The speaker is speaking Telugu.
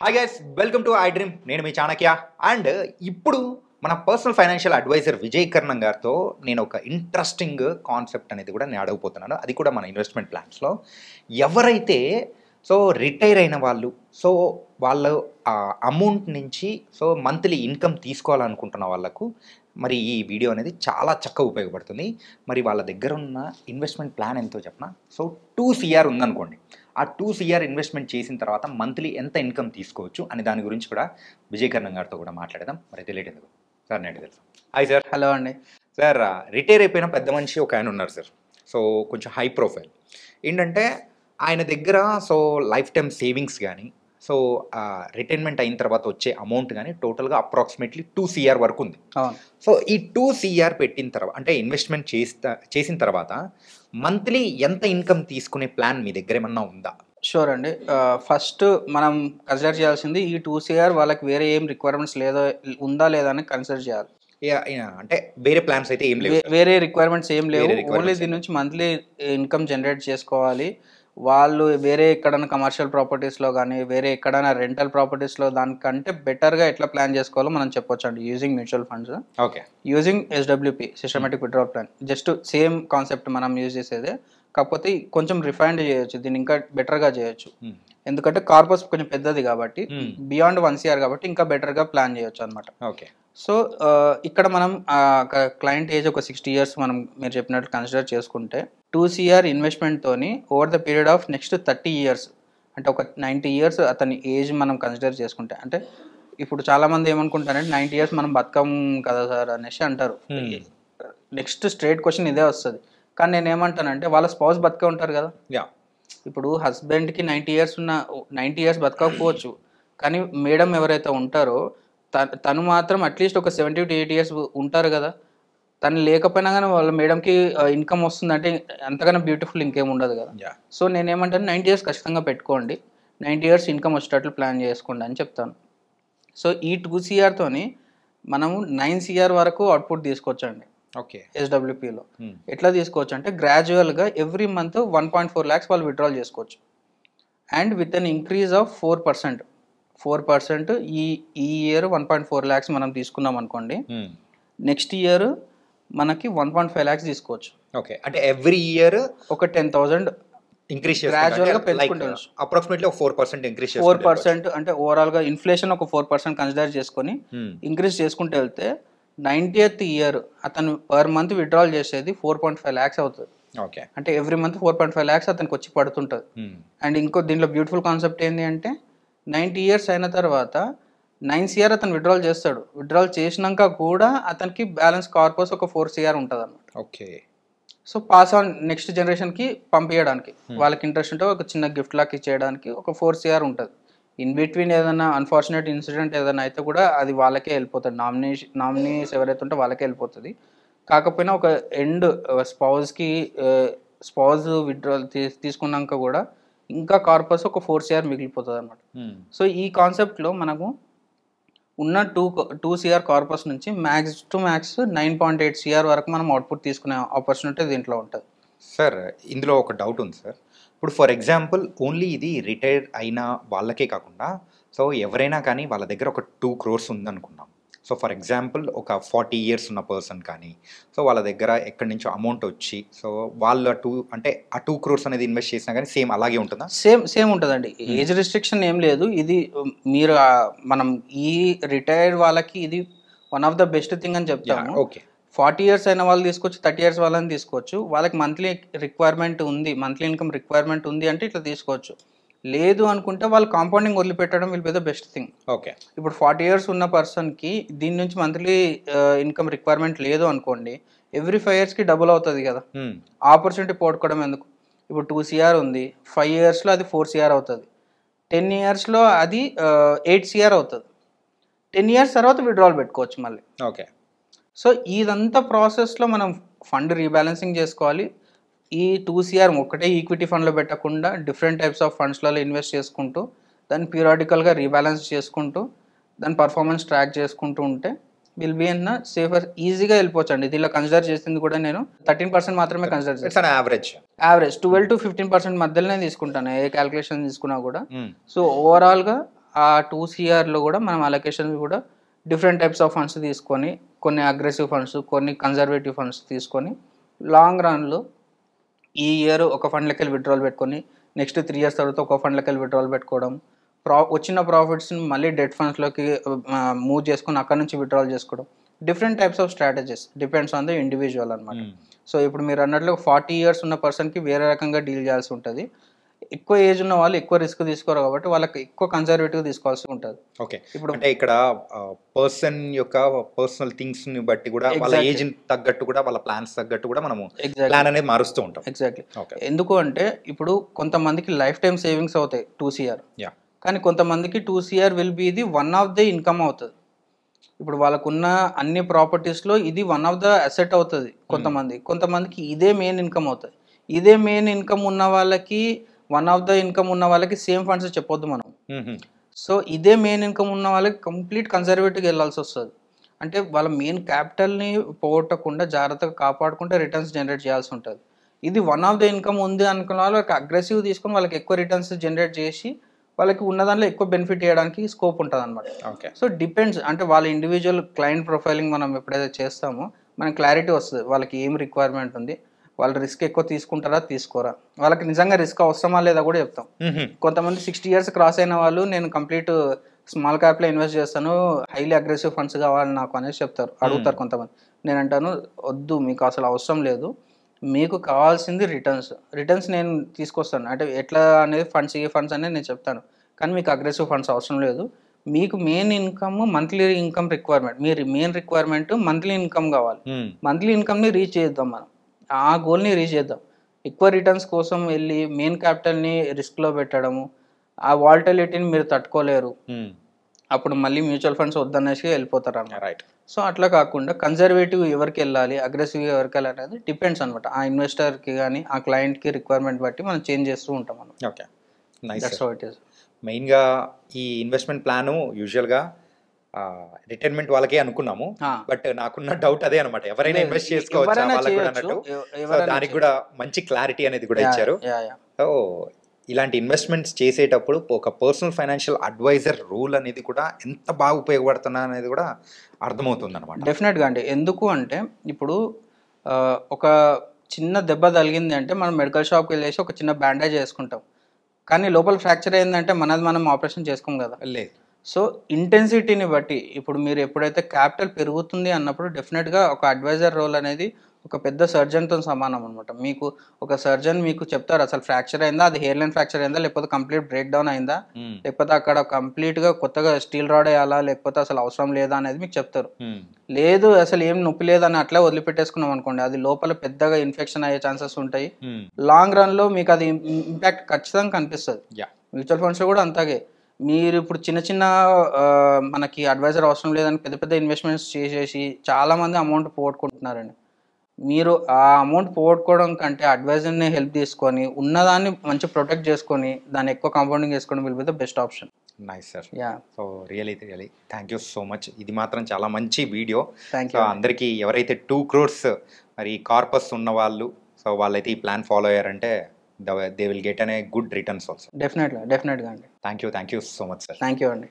Hi guys, welcome to I dream. నేను మీ చాణక్య. అండ్ ఇప్పుడు మన పర్సనల్ ఫైనాన్షియల్ అడ్వైజర్ విజయ్ కర్ణం గారితో నేను ఒక ఇంట్రెస్టింగ్ కాన్సెప్ట్ అనేది కూడా నేను అడగబోతున్నాను. అది కూడా మన ఇన్వెస్ట్మెంట్ ప్లాన్స్లో ఎవరైతే రిటైర్ అయిన వాళ్ళు వాళ్ళ అమౌంట్ నుంచి మంత్లీ ఇన్కమ్ తీసుకోవాలనుకుంటున్న వాళ్ళకు మరి ఈ వీడియో అనేది చాలా చక్కగా ఉపయోగపడుతుంది. మరి వాళ్ళ దగ్గర ఉన్న ఇన్వెస్ట్మెంట్ ప్లాన్ ఎంతో చెప్పనా? 2 CR ఉందనుకోండి. ఆ 2 CR ఇన్వెస్ట్మెంట్ చేసిన తర్వాత మంత్లీ ఎంత ఇన్కమ్ తీసుకోవచ్చు అనే దాని గురించి కూడా విజయ్ కర్ణం గారితో కూడా మాట్లాడదాం. మరి తెలియదు సార్, నేను తెలుసు. Hi sir. హలో అండి. సార్, రిటైర్ అయిపోయిన పెద్ద మనిషి ఒక ఆయన ఉన్నారు సార్. కొంచెం హై ప్రొఫైల్. ఏంటంటే ఆయన దగ్గర లైఫ్ టైమ్ సేవింగ్స్ కానీ రిటైర్మెంట్ అయిన తర్వాత వచ్చే అమౌంట్ కానీ టోటల్గా అప్రాక్సిమేట్లీ 2 CR వరకు ఉంది. ఈ 2 CR పెట్టిన తర్వాత అంటే ఇన్వెస్ట్మెంట్ చేసిన తర్వాత మంత్లీ ఎంత ఇన్కమ్ తీసుకునే ప్లాన్ మీ దగ్గర ఏమన్నా ఉందా? షూర్ అండి. ఫస్ట్ మనం కన్సిడర్ చేయాల్సింది ఈ 2 CR వాళ్ళకి వేరే ఏం రిక్వైర్మెంట్స్ ఉందా లేదా అని కన్సిడర్ చేయాలి. అంటే వేరే ప్లాన్స్ అయితే ఏం లేవు, వేరే రిక్వైర్మెంట్స్ ఏం లేవు. ఓన్లీ దీని నుంచి మంత్లీ ఇన్కమ్ జనరేట్ చేసుకోవాలి. వాళ్ళు వేరే ఎక్కడైనా కమర్షియల్ ప్రాపర్టీస్లో కానీ వేరే ఎక్కడైనా రెంటల్ ప్రాపర్టీస్లో దానికంటే బెటర్గా ఎట్లా ప్లాన్ చేసుకోవాలో మనం చెప్పొచ్చు అండి. Using mutual funds, okay, using SWP systematic withdrawal plan. Just same concept మనం యూజ్ చేసేదే, కాకపోతే కొంచెం రిఫైన్డ్ చేయొచ్చు, దీన్ని ఇంకా బెటర్గా చేయొచ్చు. ఎందుకంటే కార్పస్ కొంచెం పెద్దది కాబట్టి బియాండ్ 1 CR కాబట్టి ఇంకా బెటర్గా ప్లాన్ చేయొచ్చు అనమాట. ఓకే. ఇక్కడ మనం క్లయింట్ ఏజ్ ఒక 60 years మనం మీరు చెప్పినట్లు కన్సిడర్ చేసుకుంటే 2 CR ఇన్వెస్ట్మెంట్తోని over the period of next 30 years అంటే ఒక 90 years అతని ఏజ్ మనం కన్సిడర్ చేసుకుంటే, అంటే ఇప్పుడు చాలామంది ఏమనుకుంటారంటే 90 years మనం బతకం కదా సార్ అనేసి అంటారు. నెక్స్ట్ స్ట్రేట్ క్వశ్చన్ ఇదే వస్తుంది. కానీ నేను ఏమంటానంటే వాళ్ళ స్పౌస్ బతికే ఉంటారు కదా. ఇప్పుడు హస్బెండ్కి 90 years బతకకపోవచ్చు, కానీ మేడం ఎవరైతే ఉంటారో తను మాత్రం అట్లీస్ట్ ఒక 70 to 80 years ఉంటారు కదా. తను లేకపోయినా కానీ వాళ్ళ మేడంకి ఇన్కమ్ వస్తుందంటే అంతకన్నా బ్యూటిఫుల్ ఇంకేం ఉండదు కదా. సో నేనేమంటాను 90 years ఖచ్చితంగా పెట్టుకోండి, 90 years ఇన్కమ్ వచ్చేటట్లు ప్లాన్ చేసుకోండి అని చెప్తాను. సో ఈ 2 CRతోని మనము 9 CR వరకు అవుట్పుట్ తీసుకోవచ్చండి. ఓకే. SWPలో ఎట్లా తీసుకోవచ్చు అంటే గ్రాడ్యువల్గా ఎవ్రీ మంత్ 1.4 lakhs వాళ్ళు విత్డ్రాల్ చేసుకోవచ్చు. And with an increase of 4% ఈ ఇయర్ 1.4 lakhs మనం తీసుకున్నాం అనుకోండి, నెక్స్ట్ ఇయర్ మనకి 1.5 lakhs తీసుకోవచ్చు. ఓకే. అంటే ఎవ్రీ ఇయర్ ఒక 10,000 ఇంక్రీజ్ గ్రాడ్యువల్గా పెంచుకుంటాం. అప్రాక్సిమేట్లీ 4% ఇంక్రీజ్ 4% అంటే ఓవరాల్గా ఇన్ఫ్లేషన్ ఒక 4% కన్సిడర్ చేసుకొని ఇంక్రీజ్ చేసుకుంటూ వెళ్తే 90th year అతను పర్ మంత్ విత్డ్రాల్ చేసేది 4.5 lakhs అవుతుంది. ఓకే. అంటే ఎవ్రీ మంత్ 4.5 lakhs అతనికి వచ్చి పడుతుంటుంది. అండ్ ఇంకో దీంట్లో బ్యూటిఫుల్ కాన్సెప్ట్ ఏంటి అంటే 90 years అయిన తర్వాత 9 CR అతను విత్డ్రాల్ చేస్తాడు. విత్డ్రాల్ చేసినాక కూడా అతనికి బ్యాలెన్స్ కార్పస్ ఒక 4 CR ఉంటుంది అన్నమాట. Okay. So pass on next జనరేషన్కి పంపించడానికి, వాళ్ళకి ఇంట్రెస్ట్ ఉంటే ఒక చిన్న గిఫ్ట్ లాగా ఇచ్చేయడానికి ఒక 4 CR ఉంటుంది. ఇన్ బిట్వీన్ ఏదైనా అన్ఫార్చునేట్ ఇన్సిడెంట్ ఏదైనా అయితే కూడా అది వాళ్ళకే వెళ్ళిపోతుంది, నామినీస్ ఎవరైతే ఉంటే వాళ్ళకే వెళ్ళిపోతుంది. కాకపోయినా ఒక ఎండ్ స్పౌజ్ విత్డ్రాల్ తీసుకున్నాక కూడా ఇంకా కార్పస్ ఒక 4 CR మిగిలిపోతుంది అనమాట. సో ఈ కాన్సెప్ట్లో మనకు ఉన్న 2 CR కార్పస్ నుంచి మ్యాక్స్ టు మ్యాక్స్ 9.8 CR వరకు మనం అవుట్పుట్ తీసుకునే ఆపర్చునిటీ దీంట్లో ఉంటుంది. సార్, ఇందులో ఒక డౌట్ ఉంది సార్. ఇప్పుడు ఫర్ ఎగ్జాంపుల్ ఓన్లీ ఇది రిటైర్ అయిన వాళ్ళకే కాకుండా ఎవరైనా కానీ వాళ్ళ దగ్గర ఒక 2 crores ఉందనుకున్నాం. ఫర్ ఎగ్జాంపుల్ ఒక 40 years ఉన్న పర్సన్ కానీ వాళ్ళ దగ్గర ఎక్కడి నుంచో అమౌంట్ వచ్చి వాళ్ళ ఆ 2 crores అనేది ఇన్వెస్ట్ చేసినా కానీ సేమ్ అలాగే ఉంటుందా? సేమ్ ఉంటుందండి. ఏజ్ రిస్ట్రిక్షన్ ఏం లేదు. ఇది మీరు మనం ఈ రిటైర్డ్ వాళ్ళకి ఇది one of the best thing అని చెప్తాము. ఓకే. 40 years అయిన వాళ్ళు తీసుకోవచ్చు, 30 years వాళ్ళని తీసుకోవచ్చు. వాళ్ళకి మంత్లీ ఇన్కమ్ రిక్వైర్మెంట్ ఉంది అంటే ఇట్లా తీసుకోవచ్చు. లేదు అనుకుంటే వాళ్ళు కాంపౌండింగ్ వదిలిపెట్టడం will be the best thing. Okay. ఇప్పుడు 40 years ఉన్న పర్సన్కి దీని నుంచి మంత్లీ ఇన్కమ్ రిక్వైర్మెంట్ లేదు అనుకోండి, ఎవ్రీ 5 yearsకి డబుల్ అవుతుంది కదా. ఆపర్చునిటీ పోగొట్టుకోవడం ఎందుకు? ఇప్పుడు 2 CR ఉంది, 5 yearsలో అది 4 CR అవుతుంది, 10 yearsలో అది 8 CR అవుతుంది. 10 years తర్వాత విత్డ్రాల్ పెట్టుకోవచ్చు మళ్ళీ. ఓకే. సో ఇదంతా ప్రాసెస్లో మనం ఫండ్ రీబ్యాలెన్సింగ్ చేసుకోవాలి. ఈ 2 CR ఒకటే ఈక్విటీ ఫండ్లో పెట్టకుండా డిఫరెంట్ టైప్స్ ఆఫ్ ఫండ్స్లలో ఇన్వెస్ట్ చేసుకుంటూ దాన్ని పీరియాడికల్గా రీబ్యాలెన్స్ చేసుకుంటూ దాని పర్ఫార్మెన్స్ ట్రాక్ చేసుకుంటూ ఉంటే విల్ బీ అన్న సేఫర్ ఈజీగా వెళ్ళిపోవచ్చు అండి. దీనిలో కన్సిడర్ చేసింది కూడా నేను 13% మాత్రమే కన్సిడర్ చేస్తాను. యావరేజ్ 12 to 15% మధ్యలోనే తీసుకుంటాను ఏ క్యాలిక్యులేషన్ తీసుకున్నా కూడా. సో ఓవరాల్గా ఆ 2 CRలో కూడా మనం అలొకేషన్ కూడా డిఫరెంట్ టైప్స్ ఆఫ్ ఫండ్స్ తీసుకొని, కొన్ని అగ్రెసివ్ ఫండ్స్, కొన్ని కన్జర్వేటివ్ ఫండ్స్ తీసుకొని లాంగ్ రన్లో ఈ ఇయర్ ఒక ఫండ్లకెళ్ళి విత్డ్రాల్ పెట్టుకొని నెక్స్ట్ 3 years తర్వాత ఒక ఫండ్లకెళ్ళి విత్డ్రాల్ పెట్టుకోవడం, వచ్చిన ప్రాఫిట్స్ని మళ్ళీ డెట్ ఫండ్స్లోకి మూవ్ చేసుకొని అక్కడ నుంచి విత్డ్రాల్ చేసుకోవడం. Different types of strategies depends on the individual అనమాట. సో ఇప్పుడు మీరు అన్నట్లు 40 years ఉన్న పర్సన్కి వేరే రకంగా డీల్ చేయాల్సి ఉంటుంది. ఎక్కువ ఏజ్ ఉన్న వాళ్ళు ఎక్కువ రిస్క్ తీసుకోరు కాబట్టి వాళ్ళకి ఎక్కువ కన్జర్వేటివ్ తీసుకోవాల్సి ఉంటుంది. ఓకే, ఇప్పుడు అంటే ఇక్కడ పర్సన్ యొక్క పర్సనల్ థింగ్స్ ని బట్టి కూడా వాళ్ళ ఏజ్ తగ్గట్టు కూడా వాళ్ళ ప్లాన్స్ తగ్గట్టు కూడా మనము ప్లాన్ అనేది మారుస్తూ ఉంటాం. ఎగ్జాక్ట్లీ. ఎందుకు అంటే ఇప్పుడు కొంతమందికి లైఫ్ టైం సేవింగ్స్ అవుతాయి 2 CR, కానీ కొంతమందికి 2 CR will be the one of the income అవుతుంది. ఇప్పుడు వాళ్ళకున్న అన్ని ప్రాపర్టీస్లో ఇది వన్ ఆఫ్ ద అసెట్ అవుతుంది కొంతమందికి ఇదే మెయిన్ ఇన్కమ్ అవుతుంది. ఇదే మెయిన్ ఇన్కమ్ ఉన్న వాళ్ళకి, వన్ ఆఫ్ ద ఇన్కమ్ ఉన్న వాళ్ళకి సేమ్ ఫండ్స్ చెప్పొద్దు మనం. సో ఇదే మెయిన్ ఇన్కమ్ ఉన్న వాళ్ళకి కంప్లీట్ కన్జర్వేటివ్గా వెళ్ళాల్సి వస్తుంది. అంటే వాళ్ళ మెయిన్ క్యాపిటల్ని పోగొట్టకుండా జాగ్రత్తగా కాపాడుకుంటే రిటర్న్స్ జనరేట్ చేయాల్సి ఉంటుంది. ఇది వన్ ఆఫ్ ద ఇన్కమ్ ఉంది అనుకున్న వాళ్ళకి అగ్రెసివ్ తీసుకొని వాళ్ళకి ఎక్కువ రిటర్న్స్ జనరేట్ చేసి వాళ్ళకి ఉన్న దాంట్లో ఎక్కువ బెనిఫిట్ చేయడానికి స్కోప్ ఉంటుంది అనమాట. ఓకే, సో డిపెండ్స్, అంటే వాళ్ళ ఇండివిజువల్ క్లయింట్ ప్రొఫైలింగ్ మనం ఎప్పుడైతే చేస్తామో మనకి క్లారిటీ వస్తుంది వాళ్ళకి ఏం రిక్వైర్మెంట్ ఉంది, వాళ్ళు రిస్క్ ఎక్కువ తీసుకుంటారా తీసుకోరా, వాళ్ళకి నిజంగా రిస్క్ అవసరమా లేదా కూడా చెప్తాం. కొంతమంది 60 years క్రాస్ అయిన వాళ్ళు నేను కంప్లీట్ స్మాల్ క్యాప్లో ఇన్వెస్ట్ చేస్తాను, హైలీ అగ్రెసివ్ ఫండ్స్ కావాలి నాకు అనేసి చెప్తారు, అడుగుతారు కొంతమంది. నేను అంటాను వద్దు, మీకు అసలు అవసరం లేదు, మీకు కావాల్సింది రిటర్న్స్ నేను తీసుకొస్తాను. అంటే ఎట్లా అనేది ఫండ్స్, ఏ ఫండ్స్ అనేది నేను చెప్తాను, కానీ మీకు అగ్రెసివ్ ఫండ్స్ అవసరం లేదు. మీకు main income monthly income requirement, మీరు మెయిన్ రిక్వైర్మెంట్ మంత్లీ ఇన్కమ్ కావాలి. మంత్లీ ఇన్కమ్ని రీచ్ చేద్దాం, మనం ఆ గోల్ని రీచ్ చేద్దాం. ఎక్కువ రిటర్న్స్ కోసం వెళ్ళి మెయిన్ క్యాపిటల్ని రిస్క్లో పెట్టడము, ఆ వాల్టిలిటీని మీరు తట్టుకోలేరు, అప్పుడు మళ్ళీ మ్యూచువల్ ఫండ్స్ వద్దనేసి వెళ్ళిపోతారు అన్నమాట. రైట్. సో అట్లా కాకుండా కన్జర్వేటివ్ ఎవరికి వెళ్ళాలి, అగ్రెసివ్ ఎవరికి వెళ్ళాలి అనేది డిపెండ్స్ అనమాట. ఆ ఇన్వెస్టర్కి కానీ ఆ క్లయింట్కి రిక్వైర్మెంట్ బట్టి మనం చేంజ్ చేస్తూ ఉంటాం అన్నమాట. Okay, nice. That's how it is. మెయిన్గా ఈ ఇన్వెస్ట్మెంట్ ప్లాను యూజువల్గా రిటైర్మెంట్ వాళ్ళకే అనుకున్నాము, బట్ నాకున్న డౌట్ అదే అనమాట, ఎవరైనా ఇన్వెస్ట్ చేసుకోవచ్చు వాళ్ళకి కూడా అన్నట్టు. సో దానికి కూడా మంచి క్లారిటీ అనేది కూడా ఇచ్చారు. సో ఇలాంటి ఇన్వెస్ట్మెంట్స్ చేసేటప్పుడు ఒక పర్సనల్ ఫైనాన్షియల్ అడ్వైజర్ రూల్ అనేది కూడా ఎంత బాగా ఉపయోగపడుతున్నా అనేది కూడా అర్థమవుతుంది అనమాట. డెఫినెట్గా అండి. ఎందుకు అంటే ఇప్పుడు ఒక చిన్న దెబ్బ తగిలింది అంటే మనం మెడికల్ షాప్కి వెళ్ళేసి ఒక చిన్న బ్యాండేజ్ వేసుకుంటాం, కానీ లోపల ఫ్రాక్చర్ అయిందంటే మనది మనం ఆపరేషన్ చేసుకోం కదా. లేదు. సో ఇంటెన్సిటీని బట్టి ఇప్పుడు మీరు ఎప్పుడైతే క్యాపిటల్ పెరుగుతుంది అన్నప్పుడు డెఫినెట్గా ఒక అడ్వైజర్ రోల్ అనేది ఒక పెద్ద సర్జన్తో సమానం అనమాట. మీకు ఒక సర్జన్ మీకు చెప్తారు అసలు ఫ్రాక్చర్ అయిందా, అది హెయిర్ లైన్ ఫ్రాక్చర్ అయిందా, లేకపోతే కంప్లీట్ బ్రేక్ డౌన్ అయిందా, లేకపోతే అక్కడ కంప్లీట్గా కొత్తగా స్టీల్ రాడ్ వేయాలా, లేకపోతే అసలు అవసరం లేదా అనేది మీకు చెప్తారు. లేదు అసలు ఏం నొప్పి లేదని అట్లా వదిలిపెట్టేసుకున్నాం అనుకోండి, అది లోపల పెద్దగా ఇన్ఫెక్షన్ అయ్యే ఛాన్సెస్ ఉంటాయి. లాంగ్ రన్లో మీకు అది ఇంపాక్ట్ ఖచ్చితంగా కనిపిస్తుంది. మ్యూచువల్ ఫండ్స్లో కూడా అంతాగే. మీరు ఇప్పుడు చిన్న చిన్న మనకి అడ్వైజర్ అవసరం లేదని పెద్ద పెద్ద ఇన్వెస్ట్మెంట్స్ చేసేసి చాలామంది అమౌంట్ పోగొట్టుకుంటున్నారండి. మీరు ఆ అమౌంట్ పోగొట్టుకోవడం కంటే అడ్వైజర్ని హెల్ప్ తీసుకొని ఉన్నదాన్ని మంచి ప్రొటెక్ట్ చేసుకొని దాన్ని ఎక్కువ కాంపౌండింగ్ చేసుకోవడం will be the best option. Nice sir. So really thank you so much. ఇది మాత్రం చాలా మంచి వీడియో. Thank you. అందరికీ ఎవరైతే 2 crores మరి కార్పస్ ఉన్న వాళ్ళు, సో వాళ్ళైతే ఈ ప్లాన్ ఫాలో అయ్యారంటే they will get a good returns also. Definitely అండి. Thank you so much sir. Thank you అండి.